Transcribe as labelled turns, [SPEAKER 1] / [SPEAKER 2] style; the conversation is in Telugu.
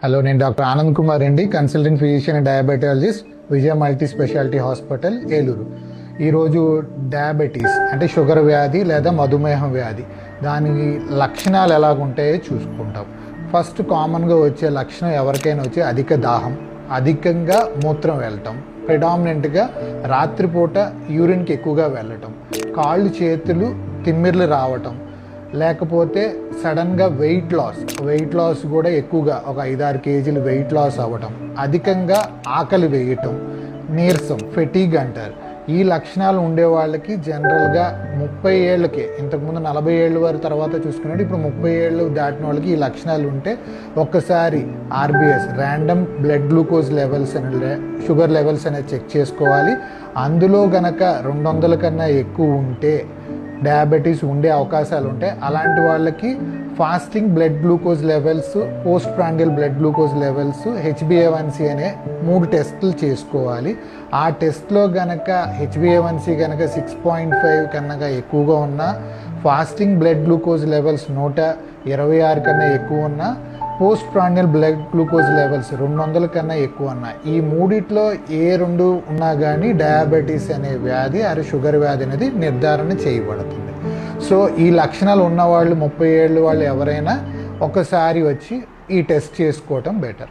[SPEAKER 1] హలో, నేను డాక్టర్ ఆనంద్ కుమార్ అండి, consultant physician and diabetologist, Vijaya multi speciality hospital, Eluru. ఈరోజు డయాబెటీస్ అంటే షుగర్ వ్యాధి లేదా మధుమేహం వ్యాధి, దాని లక్షణాలు ఎలాగుంటాయో చూసుకుంటాం. ఫస్ట్ కామన్గా వచ్చే లక్షణం ఎవరికైనా వచ్చే అధిక దాహం, అధికంగా మూత్రం వెళ్ళటం, ప్రిడామినెంట్గా రాత్రిపూట యూరిన్కి ఎక్కువగా వెళ్ళటం, కాళ్ళు చేతులు తిమ్మిర్లు రావటం, లేకపోతే సడన్గా వెయిట్ లాస్ కూడా ఎక్కువగా ఒక 5-6 కేజీలు వెయిట్ లాస్ అవ్వటం, అధికంగా ఆకలి వేయటం, నీరసం, ఫెటీగ్ అంటారు. ఈ లక్షణాలు ఉండే వాళ్ళకి జనరల్గా 30 ఏళ్ళకే, ఇంతకుముందు 40 ఏళ్ళ వారి తర్వాత చూసుకున్నట్టు ఇప్పుడు 30 ఏళ్ళు దాటిన వాళ్ళకి ఈ లక్షణాలు ఉంటే ఒక్కసారి RBS, random blood glucose levels అనే షుగర్ లెవెల్స్ అనేది చెక్ చేసుకోవాలి. అందులో గనక 200 కన్నా ఎక్కువ ఉంటే డయాబెటీస్ ఉండే అవకాశాలు ఉంటాయి. అలాంటి వాళ్ళకి fasting blood glucose levels, post prandial blood glucose levels, HbA1c అనే 3 టెస్టులు చేసుకోవాలి. ఆ టెస్ట్లో గనక HbA1c కనుక 6.5 కన్నా ఎక్కువగా ఉన్నా, ఫాస్టింగ్ బ్లడ్ గ్లూకోజ్ లెవెల్స్ 126 కన్నా ఎక్కువ ఉన్నా, post prandial blood glucose levels 200 కన్నా ఎక్కువ ఉన్నా, ఈ మూడిట్లో ఏ 2 ఉన్నా కానీ డయాబెటీస్ అనే వ్యాధి షుగర్ వ్యాధి అనేది నిర్ధారణ చేయబడుతుంది. సో ఈ లక్షణాలు ఉన్నవాళ్ళు 30 ఏళ్ళు వాళ్ళు ఎవరైనా ఒకసారి వచ్చి ఈ టెస్ట్ చేసుకోవటం బెటర్.